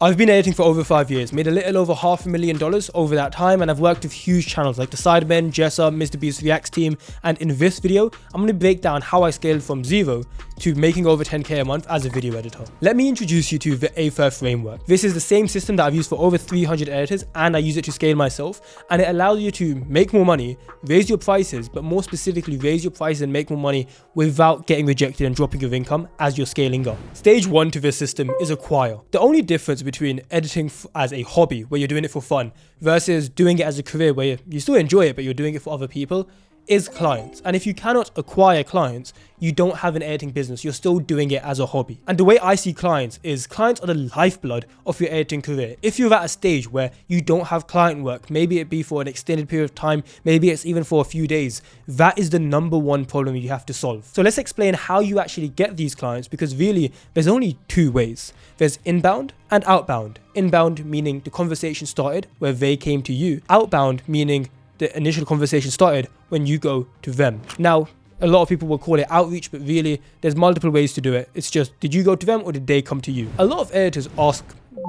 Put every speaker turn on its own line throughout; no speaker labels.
I've been editing for over 5 years, made a little over $500,000 over that time, and I've worked with huge channels like The Sidemen, Jessa, Mr. Beast Reacts Team, and in this video, I'm going to break down how I scaled from zero to making over 10k a month as a video editor. Let me introduce you to the Aether framework. This is the same system that I've used for over 300 editors, and I use it to scale myself, and it allows you to make more money, raise your prices, but more specifically raise your prices and make more money without getting rejected and dropping your income as you're scaling up. Stage 1 to this system is acquire. The only difference between editing as a hobby where you're doing it for fun versus doing it as a career where you still enjoy it but you're doing it for other people is clients. And if you cannot acquire clients, you don't have an editing business, you're still doing it as a hobby. And the way I see clients is clients are the lifeblood of your editing career. If you're at a stage where you don't have client work, maybe it be for an extended period of time, maybe it's even for a few days, that is the #1 problem you have to solve. So let's explain how you actually get these clients, because really there's only two ways. There's inbound and outbound. Inbound meaning the conversation started where they came to you. Outbound meaning the initial conversation started when you go to them. Now, a lot of people will call it outreach, but really there's multiple ways to do it. It's just, did you go to them or did they come to you? A lot of editors ask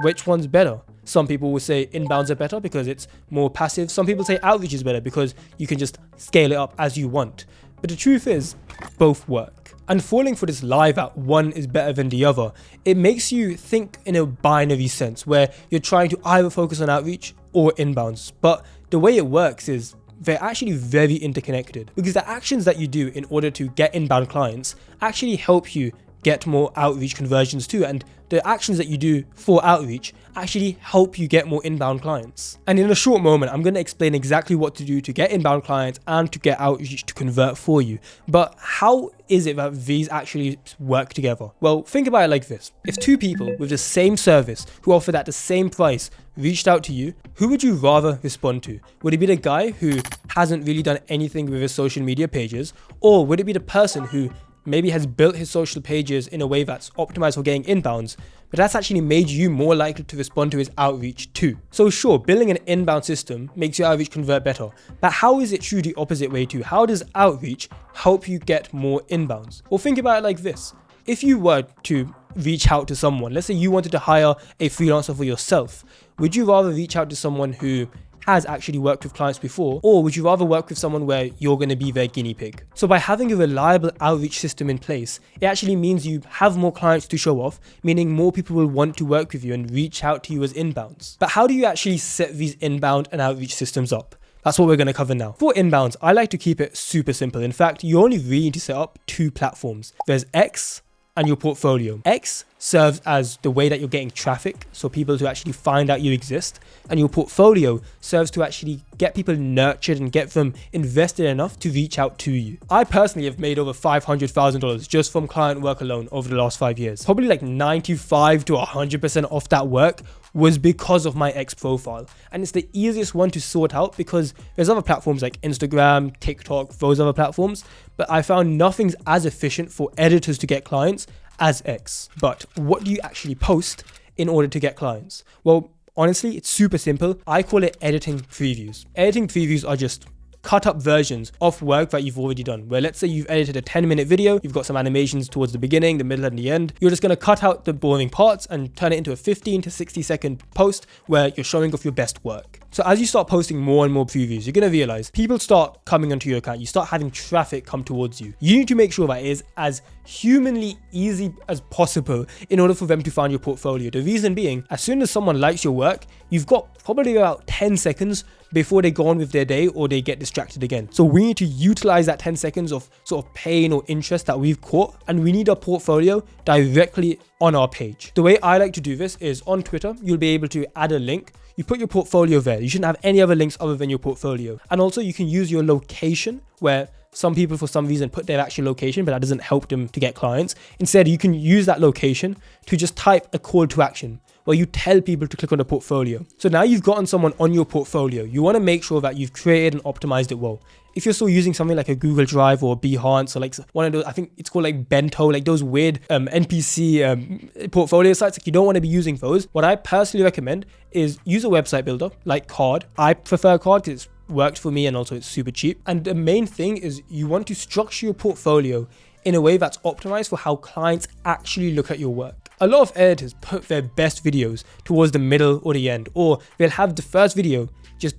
which one's better. Some people will say inbounds are better because it's more passive. Some people say outreach is better because you can just scale it up as you want. But the truth is, both work. And falling for this lie that one is better than the other, it makes you think in a binary sense where you're trying to either focus on outreach or inbounds. But the way it works is they're actually very interconnected, because the actions that you do in order to get inbound clients actually help you get more outreach conversions too, and the actions that you do for outreach actually help you get more inbound clients. And in a short moment, I'm going to explain exactly what to do to get inbound clients and to get outreach to convert for you. But how is it that these actually work together? Well, think about it like this. If two people with the same service who offered at the same price reached out to you, who would you rather respond to? Would it be the guy who hasn't really done anything with his social media pages, or would it be the person who maybe has built his social pages in a way that's optimized for getting inbounds, but that's actually made you more likely to respond to his outreach too? So sure, building an inbound system makes your outreach convert better, but how is it true the opposite way too? How does outreach help you get more inbounds? Well, think about it like this. If you were to reach out to someone, let's say you wanted to hire a freelancer for yourself, would you rather reach out to someone who has actually worked with clients before, or would you rather work with someone where you're going to be their guinea pig? So by having a reliable outreach system in place, it actually means you have more clients to show off, meaning more people will want to work with you and reach out to you as inbounds. But how do you actually set these inbound and outreach systems up? That's what we're going to cover now. For inbounds, I like to keep it super simple. In fact, you only really need to set up 2 platforms. There's X and your portfolio. X serves as the way that you're getting traffic, so people to actually find out you exist, and your portfolio serves to actually get people nurtured and get them invested enough to reach out to you. I personally have made over $500,000 just from client work alone over the last 5 years. Probably like 95 to 100% of that work was because of my X profile, and it's the easiest one to sort out because there's other platforms like Instagram, TikTok, those other platforms, but I found nothing's as efficient for editors to get clients as X. But what do you actually post in order to get clients? Well, honestly, it's super simple. I call it editing previews. Editing previews are just cut up versions of work that you've already done, where let's say you've edited a 10-minute video, you've got some animations towards the beginning, the middle and the end. You're just going to cut out the boring parts and turn it into a 15 to 60 second post where you're showing off your best work. So as you start posting more and more previews, you're going to realize people start coming onto your account. You start having traffic come towards you. You need to make sure that it is as humanly easy as possible in order for them to find your portfolio. The reason being, as soon as someone likes your work, you've got probably about 10 seconds before they go on with their day or they get distracted again. So we need to utilize that 10 seconds of sort of pain or interest that we've caught, and we need our portfolio directly on our page. The way I like to do this is on Twitter, you'll be able to add a link. You put your portfolio there. You shouldn't have any other links other than your portfolio. And also you can use your location, where some people for some reason put their actual location, but that doesn't help them to get clients. Instead, you can use that location to just type a call to action where you tell people to click on the portfolio. So now you've gotten someone on your portfolio. You want to make sure that you've created and optimized it well. If you're still using something like a Google Drive or Behance or like one of those, I think it's called like Bento, like those weird NPC portfolio sites, like you don't want to be using those. What I personally recommend is use a website builder like Card. I prefer Card because it's worked for me and also it's super cheap. And the main thing is you want to structure your portfolio in a way that's optimized for how clients actually look at your work. A lot of editors put their best videos towards the middle or the end, or they'll have the first video just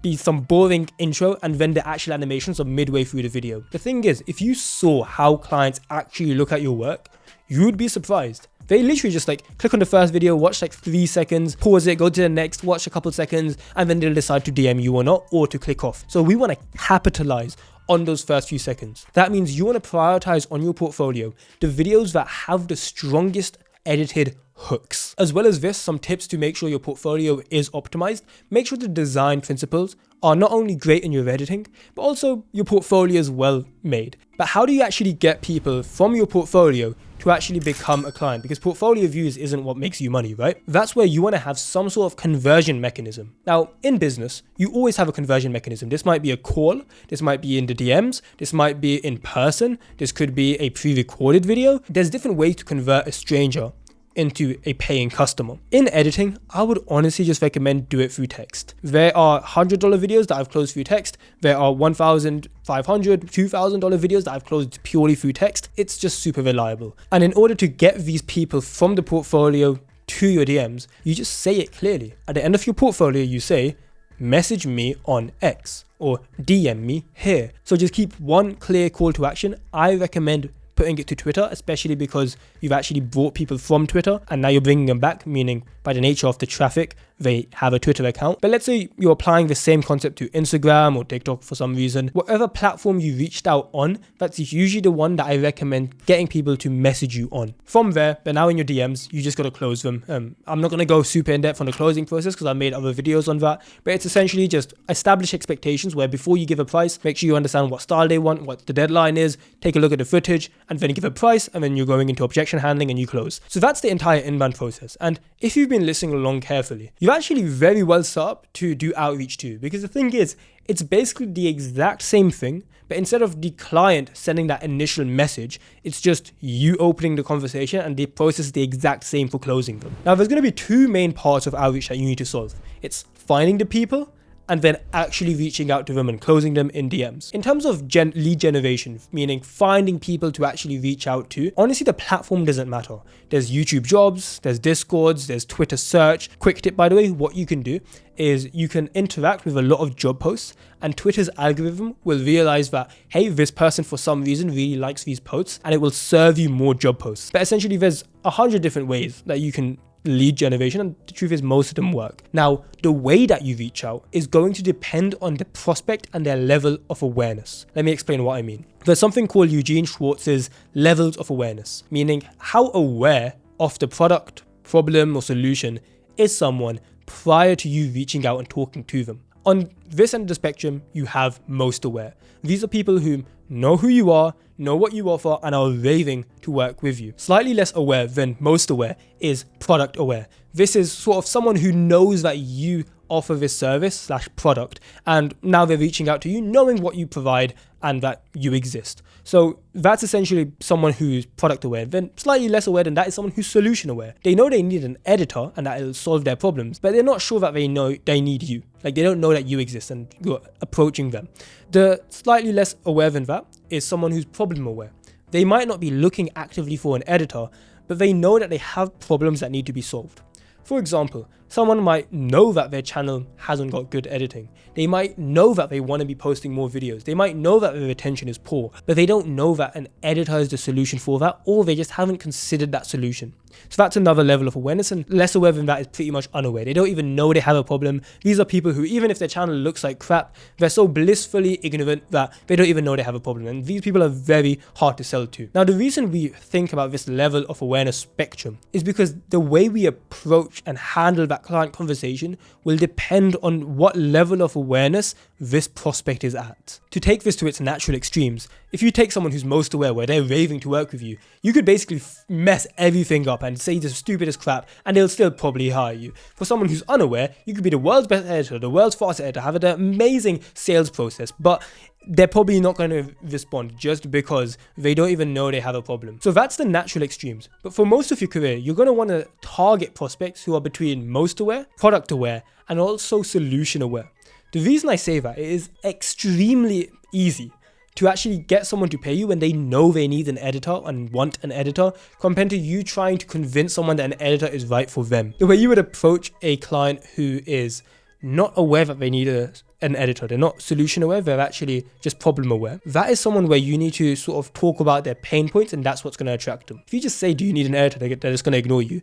be some boring intro and then the actual animations are midway through the video. The thing is, if you saw how clients actually look at your work, you would be surprised. They literally just like click on the first video, watch like 3 seconds, pause it, go to the next, watch a couple seconds, and then they'll decide to DM you or not, or to click off. So we want to capitalize on those first few seconds. That means you want to prioritize on your portfolio the videos that have the strongest edited hooks. As well as this, some tips to make sure your portfolio is optimized. Make sure the design principles are not only great in your editing, but also your portfolio is well made. But how do you actually get people from your portfolio to actually become a client? Because portfolio views isn't what makes you money, right? That's where you want to have some sort of conversion mechanism. Now, in business, you always have a conversion mechanism. This might be a call, this might be in the DMs, this might be in person, this could be a pre-recorded video. There's different ways to convert a stranger into a paying customer. In editing, I would honestly just recommend do it through text. There are $100 videos that I've closed through text. There are $1,500, $2,000 videos that I've closed purely through text. It's just super reliable. And in order to get these people from the portfolio to your DMs, you just say it clearly. At the end of your portfolio, you say, message me on X or DM me here. So just keep one clear call to action. I recommend putting it to Twitter, especially because you've actually brought people from Twitter and now you're bringing them back, meaning by the nature of the traffic, they have a Twitter account. But let's say you're applying the same concept to Instagram or TikTok for some reason. Whatever platform you reached out on, that's usually the one that I recommend getting people to message you on. From there, they're now in your DMs, you just got to close them. I'm not going to go super in depth on the closing process because I made other videos on that, but it's essentially just establish expectations where before you give a price, make sure you understand what style they want, what the deadline is, take a look at the footage, and then give a price, and then you're going into objection handling and you close. So that's the entire inbound process. And if you've been listening along carefully, you're actually very well set up to do outreach too, because the thing is, it's basically the exact same thing, but instead of the client sending that initial message, it's just you opening the conversation, and the process is the exact same for closing them. Now, there's going to be 2 main parts of outreach that you need to solve. It's finding the people and then actually reaching out to them and closing them in DMs. In terms of lead generation, meaning finding people to actually reach out to, honestly, the platform doesn't matter. There's YouTube jobs, there's Discords, there's Twitter search. Quick tip, by the way, what you can do is you can interact with a lot of job posts, and Twitter's algorithm will realize that, hey, this person for some reason really likes these posts, and it will serve you more job posts. But essentially, there's 100 different ways that you can lead generation, and the truth is most of them work. Now, the way that you reach out is going to depend on the prospect and their level of awareness. Let me explain what I mean. There's something called Eugene Schwartz's levels of awareness, meaning how aware of the product, problem, or solution is someone prior to you reaching out and talking to them. On this end of the spectrum, you have most aware. These are people who know who you are, know what you offer, and are raving to work with you. Slightly less aware than most aware is product aware. This is sort of someone who knows that you offer this service / product, and now they're reaching out to you knowing what you provide and that you exist. So that's essentially someone who's product aware. Then slightly less aware than that is someone who's solution aware. They know they need an editor and that it'll solve their problems, but they're not sure that they know they need you. Like, they don't know that you exist and you're approaching them. The slightly less aware than that is someone who's problem aware. They might not be looking actively for an editor, but they know that they have problems that need to be solved. For example, someone might know that their channel hasn't got good editing. They might know that they want to be posting more videos. They might know that their retention is poor, but they don't know that an editor is the solution for that, or they just haven't considered that solution. So that's another level of awareness, and less aware than that is pretty much unaware. They don't even know they have a problem. These are people who, even if their channel looks like crap, they're so blissfully ignorant that they don't even know they have a problem. And these people are very hard to sell to. Now, the reason we think about this level of awareness spectrum is because the way we approach and handle that client conversation will depend on what level of awareness this prospect is at. To take this to its natural extremes, if you take someone who's most aware, where they're raving to work with you, you could basically mess everything up and say the stupidest crap, and they'll still probably hire you. For someone who's unaware, you could be the world's best editor, the world's fastest editor, have an amazing sales process, but they're probably not going to respond just because they don't even know they have a problem. So that's the natural extremes. But for most of your career, you're going to want to target prospects who are between most aware, product aware, and also solution aware. The reason I say that, it is extremely easy to actually get someone to pay you when they know they need an editor and want an editor, compared to you trying to convince someone that an editor is right for them. The way you would approach a client who is not aware that they need an editor, they're not solution aware, they're actually just problem aware. That is someone where you need to sort of talk about their pain points, and that's what's going to attract them. If you just say, do you need an editor, they're just going to ignore you.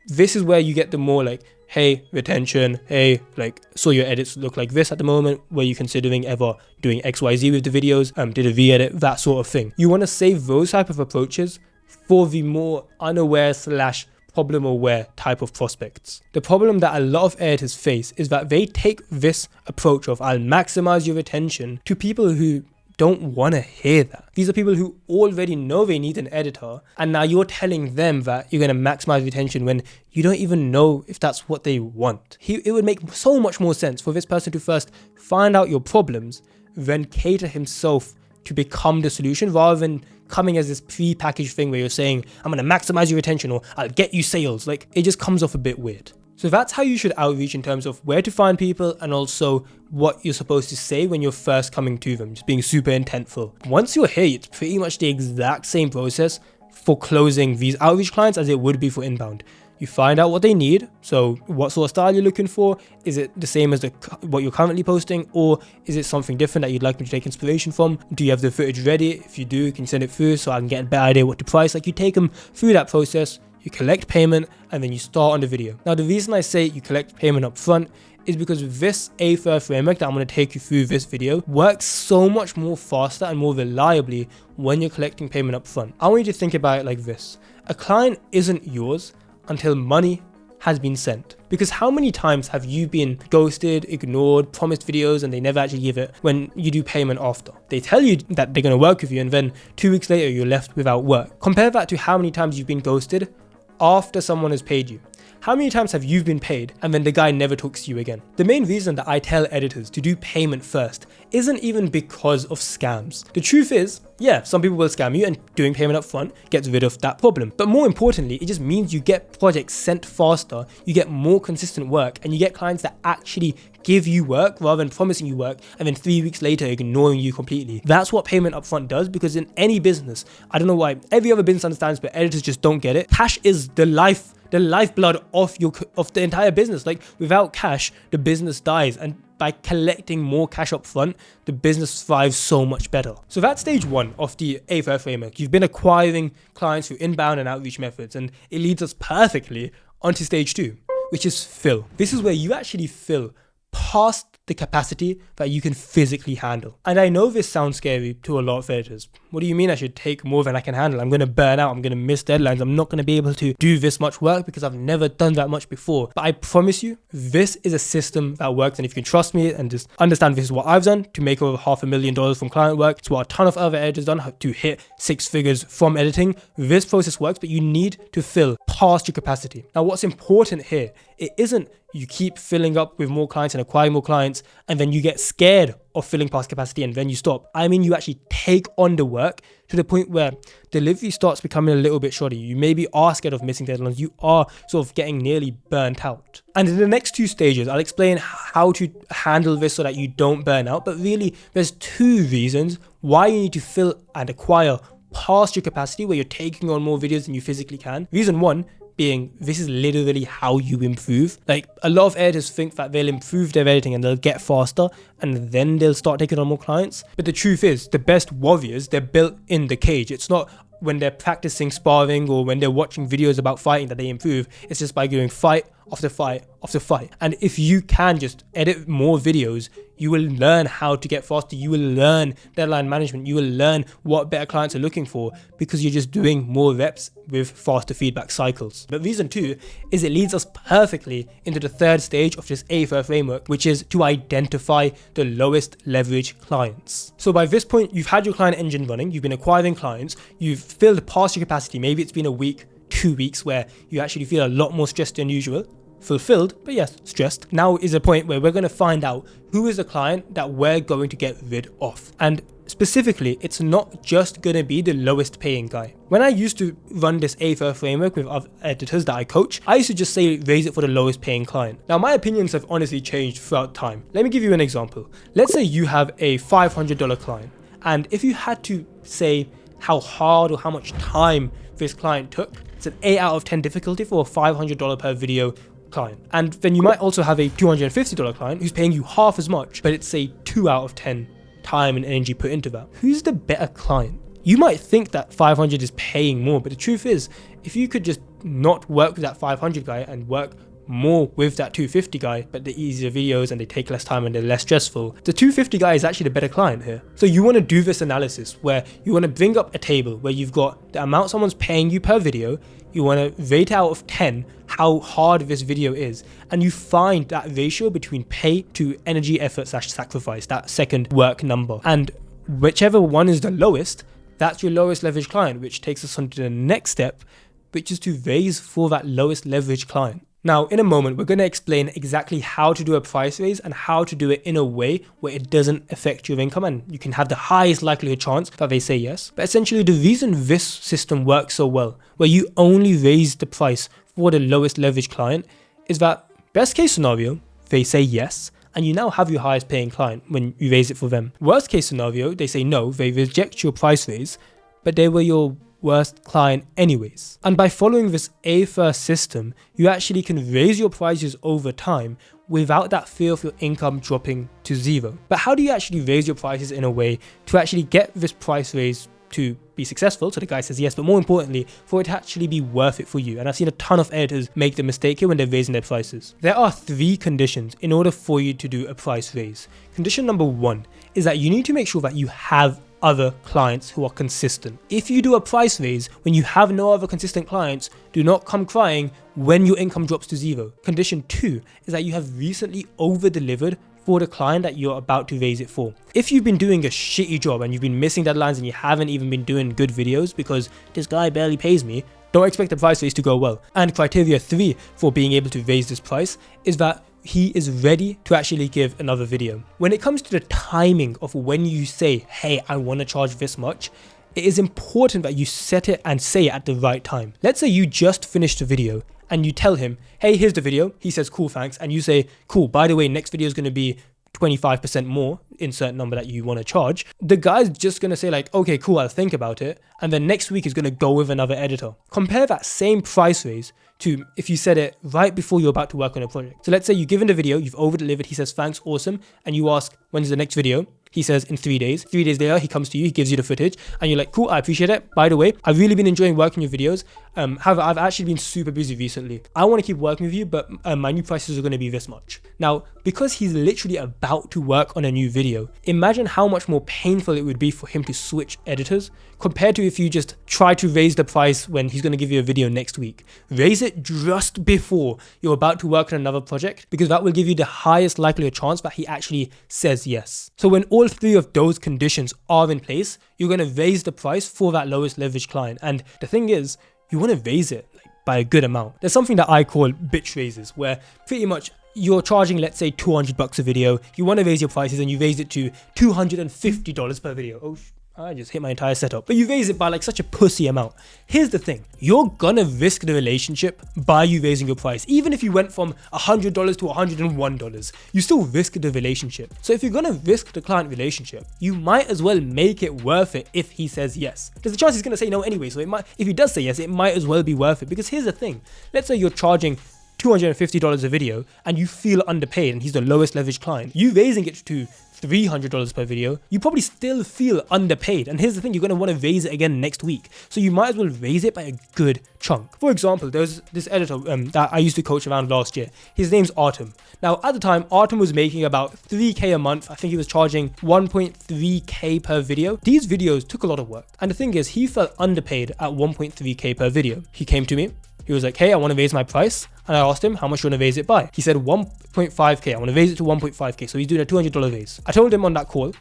This is where you get the more like, hey, retention, hey, like, saw your edits look like this at the moment, were you considering ever doing XYZ with the videos, did a V-edit, that sort of thing. You want to save those type of approaches for the more unaware / problem aware type of prospects. The problem that a lot of editors face is that they take this approach of I'll maximize your retention to people who don't want to hear that. These are people who already know they need an editor, and now you're telling them that you're going to maximize retention when you don't even know if that's what they want. It would make so much more sense for this person to first find out your problems, then cater himself to become the solution, rather than coming as this pre-packaged thing where you're saying, I'm going to maximize your retention or I'll get you sales. Like, it just comes off a bit weird. So that's how you should outreach in terms of where to find people, and also what you're supposed to say when you're first coming to them, just being super intentful. Once you're here, it's pretty much the exact same process for closing these outreach clients as it would be for inbound. You find out what they need. So what sort of style you're looking for. Is it the same as what you're currently posting, or is it something different that you'd like me to take inspiration from? Do you have the footage ready? If you do, you can send it through so I can get a better idea what to price. Like, you take them through that process, you collect payment, and then you start on the video. Now, the reason I say you collect payment up front is because this AFIR framework that I'm going to take you through this video works so much more faster and more reliably when you're collecting payment up front. I want you to think about it like this. A client isn't yours until money has been sent. Because how many times have you been ghosted, ignored, promised videos, and they never actually give it when you do payment after? They tell you that they're going to work with you, and then 2 weeks later you're left without work. Compare that to how many times you've been ghosted after someone has paid you. How many times have you been paid and then the guy never talks to you again? The main reason that I tell editors to do payment first isn't even because of scams. The truth is, yeah, some people will scam you, and doing payment up front gets rid of that problem. But more importantly, it just means you get projects sent faster, you get more consistent work, and you get clients that actually give you work rather than promising you work and then 3 weeks later ignoring you completely. That's what payment upfront does, because in any business, I don't know why every other business understands, but editors just don't get it. Cash is the lifeblood of the entire business. Like, without cash, the business dies, and by collecting more cash up front, the business thrives so much better. So that's stage 1 of the AFIR framework. You've been acquiring clients through inbound and outreach methods, and it leads us perfectly onto stage 2, which is fill. This is where you actually fill past the capacity that you can physically handle. And I know this sounds scary to a lot of editors. What do you mean I should take more than I can handle? I'm going to burn out. I'm going to miss deadlines. I'm not going to be able to do this much work because I've never done that much before. But I promise you, this is a system that works. And if you can trust me and just understand this is what I've done to make over $500,000 from client work, it's what a ton of other editors done to hit 6 figures from editing. This process works, but you need to fill past your capacity. Now, what's important here, it isn't you keep filling up with more clients and acquiring more clients, and then you get scared of filling past capacity and then you stop. I mean, you actually take on the work to the point where delivery starts becoming a little bit shoddy. You maybe are scared of missing deadlines. You are sort of getting nearly burnt out. And in the next 2 stages, I'll explain how to handle this so that you don't burn out. But really, there's 2 reasons why you need to fill and acquire past your capacity, where you're taking on more videos than you physically can. Reason 1 being, this is literally how you improve. Like, a lot of editors think that they'll improve their editing and they'll get faster and then they'll start taking on more clients. But the truth is, the best warriors, they're built in the cage. It's not when they're practicing sparring or when they're watching videos about fighting that they improve. It's just by doing fight after fight after fight. And if you can just edit more videos, you will learn how to get faster. You will learn deadline management. You will learn what better clients are looking for, because you're just doing more reps with faster feedback cycles. But reason 2 is it leads us perfectly into the 3rd stage of this AFIR framework, which is to identify the lowest leverage clients. So by this point, you've had your client engine running, you've been acquiring clients, you've filled past your capacity. Maybe it's been a week, 2 weeks where you actually feel a lot more stressed than usual. Fulfilled, but yes, stressed. Now is a point where we're going to find out who is the client that we're going to get rid of. And specifically, it's not just going to be the lowest paying guy. When I used to run this AFIR framework with other editors that I coach, I used to just say raise it for the lowest paying client. Now, my opinions have honestly changed throughout time. Let me give you an example. Let's say you have a $500 client, And if you had to say how hard or how much time this client took, it's an 8 out of 10 difficulty for a $500 per video client. And then you might also have a $250 client who's paying you half as much, but it's a 2 out of 10 time and energy put into that. Who's the better client? You might think that 500 is paying more, but the truth is, if you could just not work with that 500 guy and work more with that 250 guy, but the easier videos and they take less time and they're less stressful, the 250 guy is actually the better client here. So you want to do this analysis where you want to bring up a table where you've got the amount someone's paying you per video, you want to rate out of 10 how hard this video is, and you find that ratio between pay to energy, effort / sacrifice, that second work number. And whichever one is the lowest, that's your lowest leverage client, which takes us on to the next step, which is to raise for that lowest leverage client. Now, in a moment, we're going to explain exactly how to do a price raise and how to do it in a way where it doesn't affect your income and you can have the highest likelihood chance that they say yes. But essentially, the reason this system works so well, where you only raise the price for the lowest leverage client, is that best case scenario, they say yes, and you now have your highest paying client when you raise it for them. Worst case scenario, they say no, they reject your price raise, but they were your worst client anyways. And by following this A-first system, you actually can raise your prices over time without that fear of your income dropping to zero. But how do you actually raise your prices in a way to actually get this price raise to be successful, so the guy says yes, but more importantly, for it to actually be worth it for you? And I've seen a ton of editors make the mistake here when they're raising their prices. There are 3 conditions in order for you to do a price raise. Condition number 1 is that you need to make sure that you have other clients who are consistent. If you do a price raise when you have no other consistent clients, do not come crying when your income drops to zero. Condition 2 is that you have recently over-delivered for the client that you're about to raise it for. If you've been doing a shitty job and you've been missing deadlines and you haven't even been doing good videos because this guy barely pays me, don't expect the price raise to go well. And criteria 3 for being able to raise this price is that he is ready to actually give another video. When it comes to the timing of when you say, hey, I want to charge this much, it is important that you set it and say it at the right time. Let's say you just finished a video and you tell him, hey, here's the video. He says, cool, thanks. And you say, cool, by the way, next video is going to be 25% more, insert number that you want to charge. The guy's just going to say like, okay, cool, I'll think about it. And then next week is going to go with another editor. Compare that same price raise to if you said it right before you're about to work on a project. So let's say you give him the video, you've over-delivered, he says, thanks, awesome. And you ask, when's the next video? He says in 3 days. 3 days later, he comes to you, he gives you the footage, and you're like, cool, I appreciate it. By the way, I've really been enjoying working your videos. However, I've actually been super busy recently. I want to keep working with you, but my new prices are going to be this much. Now, because he's literally about to work on a new video, imagine how much more painful it would be for him to switch editors compared to if you just try to raise the price when he's going to give you a video next week. Raise it just before you're about to work on another project, because that will give you the highest likelihood chance that he actually says yes. So when all 3 of those conditions are in place, you're going to raise the price for that lowest leverage client. And the thing is, you want to raise it by a good amount. There's something that I call bitch raises, where pretty much you're charging, let's say, $200 a video. You want to raise your prices and you raise it to $250 per video. Oh, I just hit my entire setup. But you raise it by like such a pussy amount. Here's the thing. You're gonna risk the relationship by you raising your price. Even if you went from $100 to $101, you still risk the relationship. So if you're gonna risk the client relationship, you might as well make it worth it if he says yes. There's a chance he's gonna say no anyway. So if he does say yes, it might as well be worth it. Because here's the thing. Let's say you're charging $250 a video and you feel underpaid and he's the lowest leverage client. You raising it to $300 per video, you probably still feel underpaid. And here's the thing, you're going to want to raise it again next week. So you might as well raise it by a good chunk. For example, there's this editor that I used to coach around last year. His name's Artem. Now, at the time, Artem was making about $3K a month. I think he was charging $1.3K per video. These videos took a lot of work. And the thing is, he felt underpaid at $1.3K per video. He came to me. He was like, hey, I want to raise my price. And I asked him, how much you want to raise it by? He said 1.5K. I want to raise it to 1.5K. So he's doing a $200 raise. I told him on that call,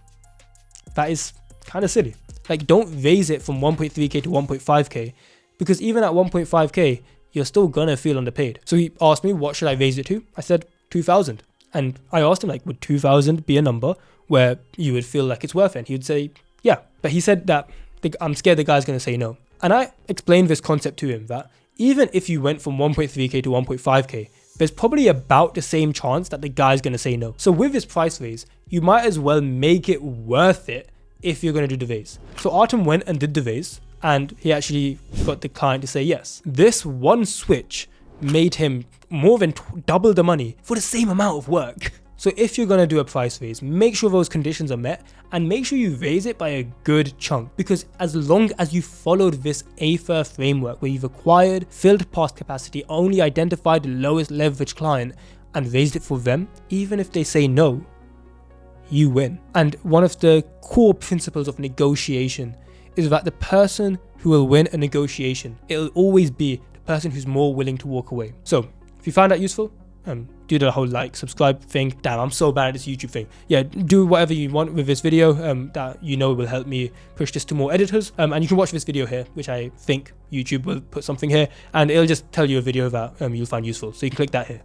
that is kind of silly. Like, don't raise it from 1.3K to 1.5K, because even at 1.5K, you're still going to feel underpaid. So he asked me, what should I raise it to? I said 2,000. And I asked him, like, would 2,000 be a number where you would feel like it's worth it? And he would say, yeah. But he said that I'm scared the guy's going to say no. And I explained this concept to him, that even if you went from 1.3K to 1.5K, there's probably about the same chance that the guy's going to say no. So with this price raise, you might as well make it worth it if you're going to do the vase. So Artem went and did the vase, and he actually got the client to say yes. This one switch made him more than double the money for the same amount of work. So if you're going to do a price raise, make sure those conditions are met, and make sure you raise it by a good chunk, because as long as you followed this AFIR framework where you've acquired, filled past capacity, only identified the lowest leverage client and raised it for them, even if they say no, you win. And one of the core principles of negotiation is that the person who will win a negotiation, it'll always be the person who's more willing to walk away. So if you found that useful, do the whole like, subscribe thing. Damn, I'm so bad at this YouTube thing. Yeah, do whatever you want with this video that you know will help me push this to more editors. And you can watch this video here, which I think YouTube will put something here, and it'll just tell you a video that you'll find useful. So you can click that here.